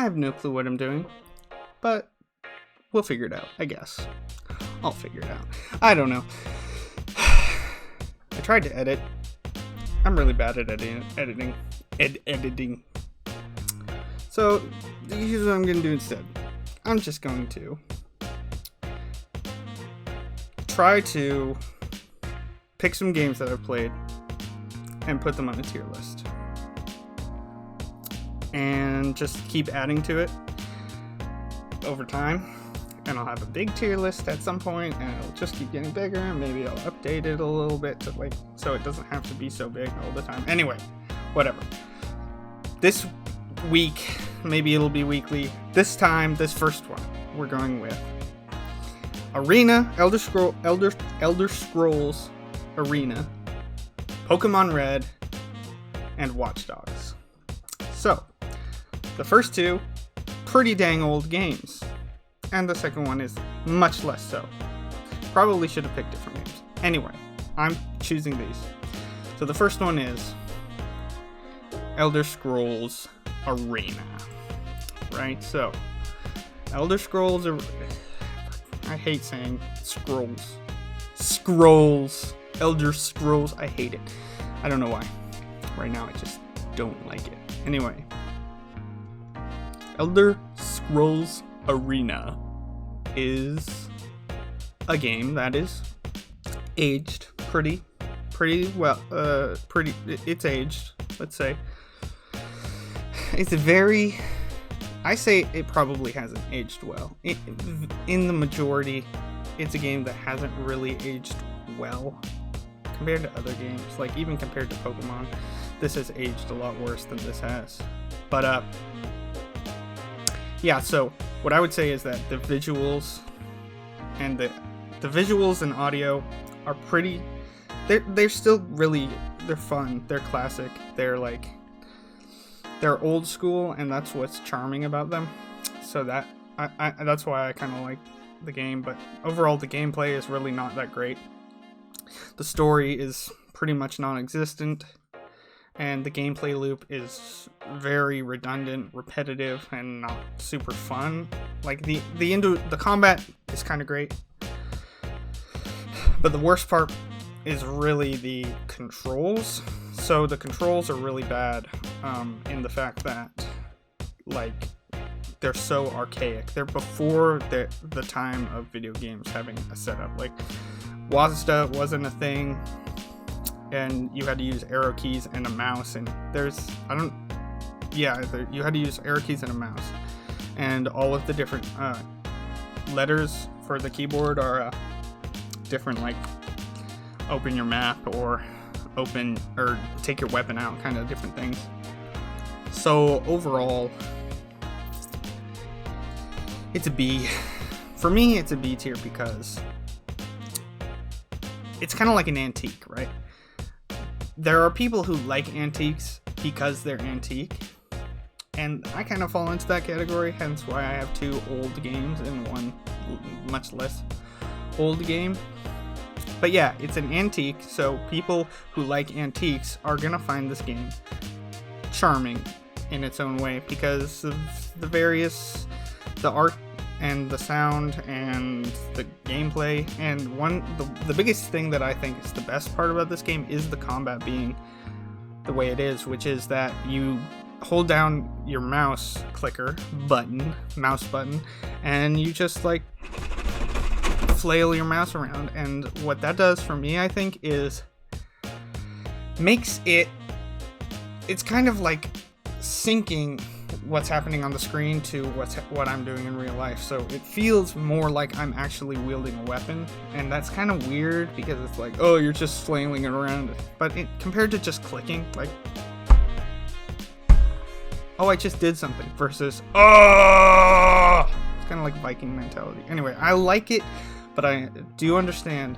have no clue what I'm doing, but we'll figure it out, I guess. I'll figure it out. I don't know. I tried to edit. I'm really bad at editing. So, here's what I'm going to do instead. I'm just going to try to pick some games that I've played and put them on a tier list. And just keep adding to it over time. And I'll have a big tier list at some point, and it'll just keep getting bigger, and maybe I'll update it a little bit to so it doesn't have to be so big all the time. Anyway, whatever. This week, maybe it'll be weekly. This time, this first one, we're going with Arena, Elder Scrolls Arena, Pokemon Red, and Watch Dogs. So, the first two, pretty dang old games. And the second one is much less so. Probably should have picked different games. Anyway, I'm choosing these. So the first one is Elder Scrolls Arena. Right? So, Elder Scrolls I hate saying scrolls. Scrolls. Elder Scrolls. I hate it. I don't know why. Right now, I just don't like it. Anyway. Elder Scrolls Arena is a game that is aged pretty well. It's aged, let's say. It's I say it probably hasn't aged well. In the majority, it's a game that hasn't really aged well compared to other games. Like, even compared to Pokemon, this has aged a lot worse than this has. But, yeah, so what I would say is that the visuals and the visuals and audio are pretty, they're still really, they're fun, they're classic, they're old school, and that's what's charming about them. So that that's why I kind of like the game. But overall, the gameplay is really not that great. The story is pretty much non-existent, and the gameplay loop is very redundant, repetitive, and not super fun. Like, the combat is kind of great, but the worst part is really the controls. So the controls are really bad, in the fact that, like, they're so archaic. They're before the time of video games having a setup. Like, WASD wasn't a thing, and you had to use arrow keys and a mouse, and you had to use arrow keys and a mouse, and all of the different letters for the keyboard are different, like open your map or open or take your weapon out, kind of different things. So overall, it's a B. For me, it's a B tier because it's kind of like an antique, right? There are people who like antiques because they're antique, and I kind of fall into that category, hence why I have two old games and one much less old game. But yeah, it's an antique, so people who like antiques are gonna find this game charming in its own way because of the art and the sound and the gameplay. And the biggest thing that I think is the best part about this game is the combat being the way it is, which is that you hold down your mouse button, and you just like flail your mouse around. And what that does for me, I think, is makes it's kind of like syncing what's happening on the screen to what I'm doing in real life. So it feels more like I'm actually wielding a weapon, and that's kind of weird because it's like, oh, you're just flailing it around. But compared to just clicking, like, oh, I just did something, versus, oh, it's kind of like Viking mentality. Anyway, I like it, but I do understand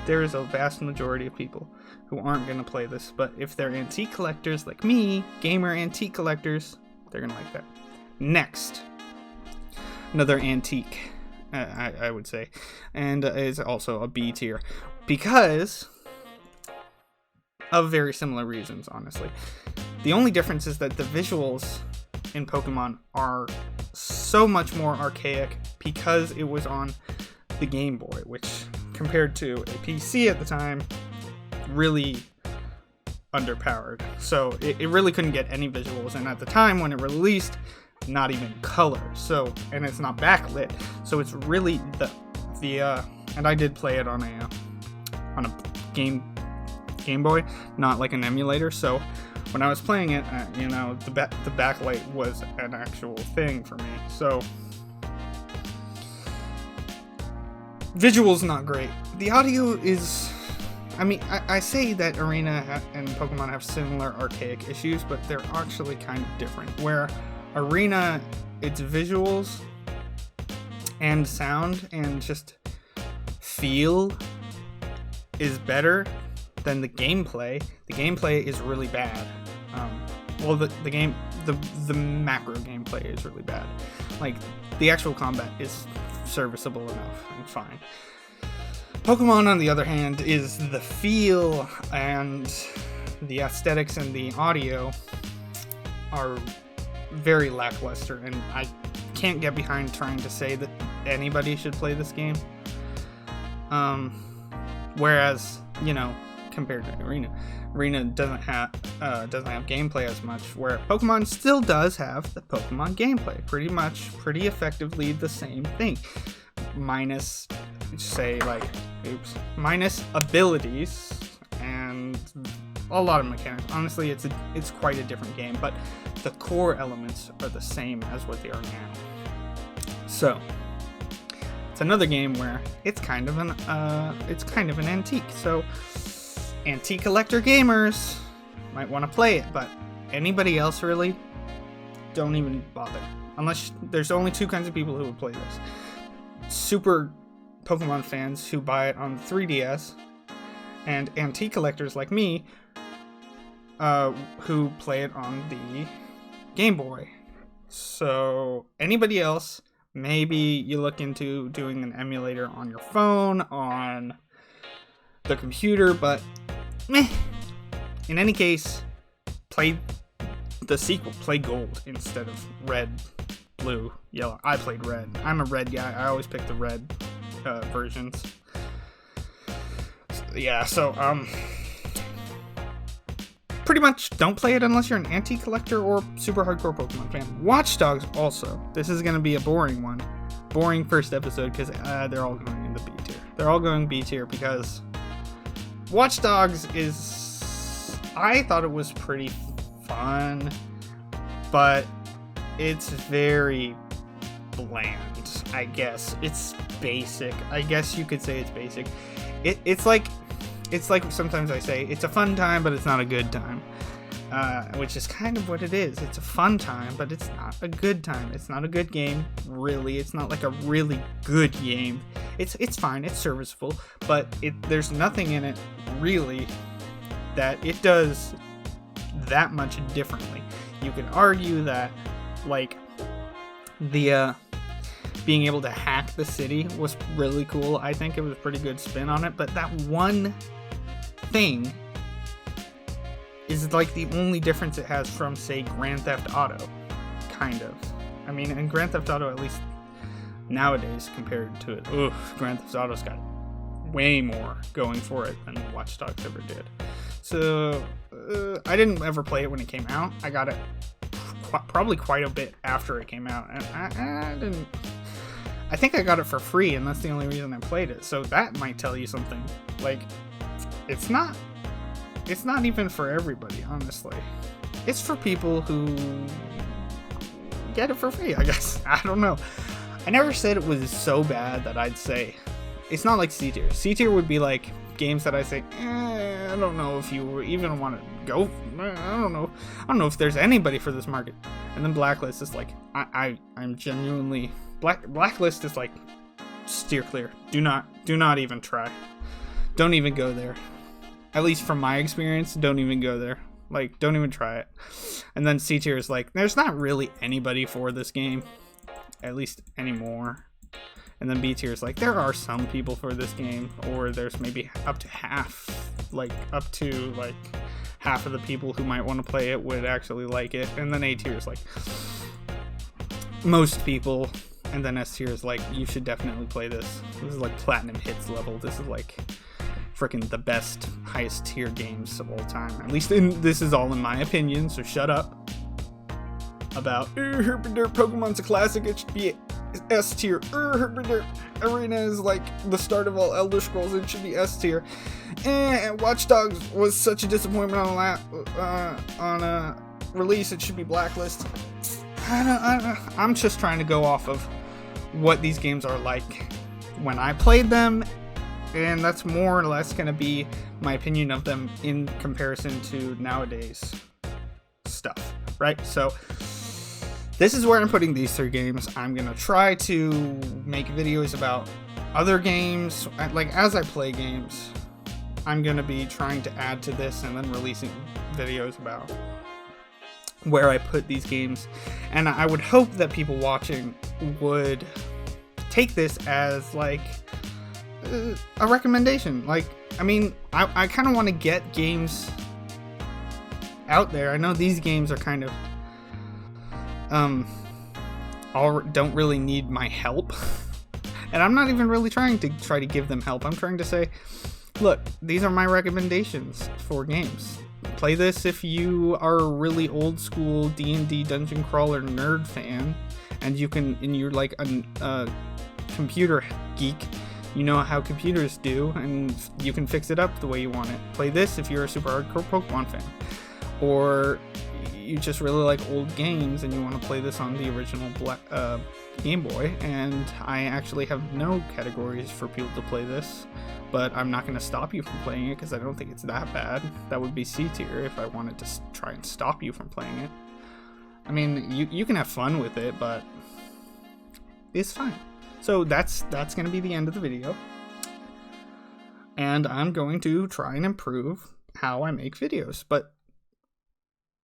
there is a vast majority of people who aren't going to play this. But if they're antique collectors like me, gamer antique collectors, they're going to like that. Next, another antique, I would say, and is also a B tier because of very similar reasons, honestly. The only difference is that the visuals in Pokemon are so much more archaic because it was on the Game Boy, which compared to a PC at the time, really underpowered. So it really couldn't get any visuals, and at the time when it released, not even color. So, and it's not backlit, so it's really the and I did play it on a Game Boy, not like an emulator. So when I was playing it, the backlight was an actual thing for me. So visuals not great. The audio is, I say that Arena and Pokemon have similar archaic issues, but they're actually kind of different. Where Arena, its visuals and sound and just feel is better than the gameplay. The gameplay is really bad. The macro gameplay is really bad. Like, the actual combat is serviceable enough and fine. Pokemon, on the other hand, is the feel and the aesthetics and the audio are very lackluster, and I can't get behind trying to say that anybody should play this game. Whereas, compared to Arena doesn't have gameplay as much, where Pokemon still does have the Pokemon gameplay, pretty effectively the same thing, minus abilities and a lot of mechanics. Honestly, it's quite a different game, but the core elements are the same as what they are now. So it's another game where it's kind of an antique. So antique collector gamers might want to play it, but anybody else really, don't even bother. Unless there's only two kinds of people who would play this: super Pokemon fans who buy it on the 3DS, and antique collectors like me who play it on the Game Boy. So anybody else, maybe you look into doing an emulator on your phone, on the computer, but meh. In any case, play the sequel. Play Gold instead of Red, Blue, Yellow. I played Red. I'm a Red guy. I always pick the Red versions. Pretty much don't play it unless you're an antique collector or super hardcore Pokemon fan. Watch Dogs also. This is going to be a boring one. Boring first episode because they're all going in the B tier. They're all going B tier because Watch Dogs I thought it was pretty fun, but it's very bland, I guess. It's basic. I guess you could say it's basic. It's like sometimes I say it's a fun time, but it's not a good time, which is kind of what it is. It's a fun time, but it's not a good time. It's not a good game, really. It's not like a really good game. It's fine. It's serviceable, but there's nothing in it really that it does that much differently. You could argue that, like, the being able to hack the city was really cool. I think it was a pretty good spin on it, but that one thing is like the only difference it has from, say, Grand Theft Auto, kind of. I mean, in Grand Theft Auto, at least nowadays, compared to it, Grand Theft Auto's got way more going for it than Watch Dogs ever did. So I didn't ever play it when it came out. I got it probably quite a bit after it came out, and I think I got it for free, and that's the only reason I played it. So that might tell you something. Like, it's not even for everybody, honestly. It's for people who get it for free, I guess. I don't know. I never said it was so bad that I'd say it's not like C tier. C tier would be like games that I say, I don't know if you even want to go. I don't know if there's anybody for this market. And then Blacklist is like, I'm genuinely Blacklist is like, steer clear. Do not even try. Don't even go there. At least from my experience, don't even go there. Like, don't even try it. And then C tier is like, there's not really anybody for this game, at least anymore. And then B tier is like, there are some people for this game, or there's maybe up to half of the people who might want to play it would actually like it. And then A tier is like, most people. And then S tier is like, you should definitely play this. This is like platinum hits level. This is like freaking the best, highest tier games of all time. At least this is all in my opinion, so shut up about Pokemon's a classic, it should be S tier. Arena is like the start of all Elder Scrolls, it should be S tier. And Watch Dogs was such a disappointment on a release, it should be blacklist. I'm just trying to go off of what these games are like when I played them, and that's more or less going to be my opinion of them in comparison to nowadays stuff, right? So this is where I'm putting these 3 games. I'm going to try to make videos about other games. Like, as I play games, I'm going to be trying to add to this and then releasing videos about where I put these games. And I would hope that people watching would take this as like a recommendation. Like, I mean, I kind of want to get games out there. I know these games are kind of don't really need my help. And I'm not even really trying to give them help. I'm trying to say, look, these are my recommendations for games. Play this if you are a really old school D&D dungeon crawler nerd fan, and you're like a computer geek. You know how computers do, and you can fix it up the way you want it. Play this if you're a super hardcore Pokemon fan, or you just really like old games and you want to play this on the original Game Boy. And I actually have no categories for people to play this, but I'm not going to stop you from playing it because I don't think it's that bad. That would be C tier if I wanted to try and stop you from playing it. I mean, you can have fun with it, but it's fine. So that's going to be the end of the video. And I'm going to try and improve how I make videos. But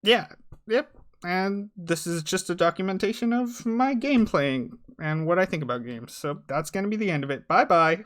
yeah, yep. And this is just a documentation of my game playing and what I think about games. So that's going to be the end of it. Bye-bye.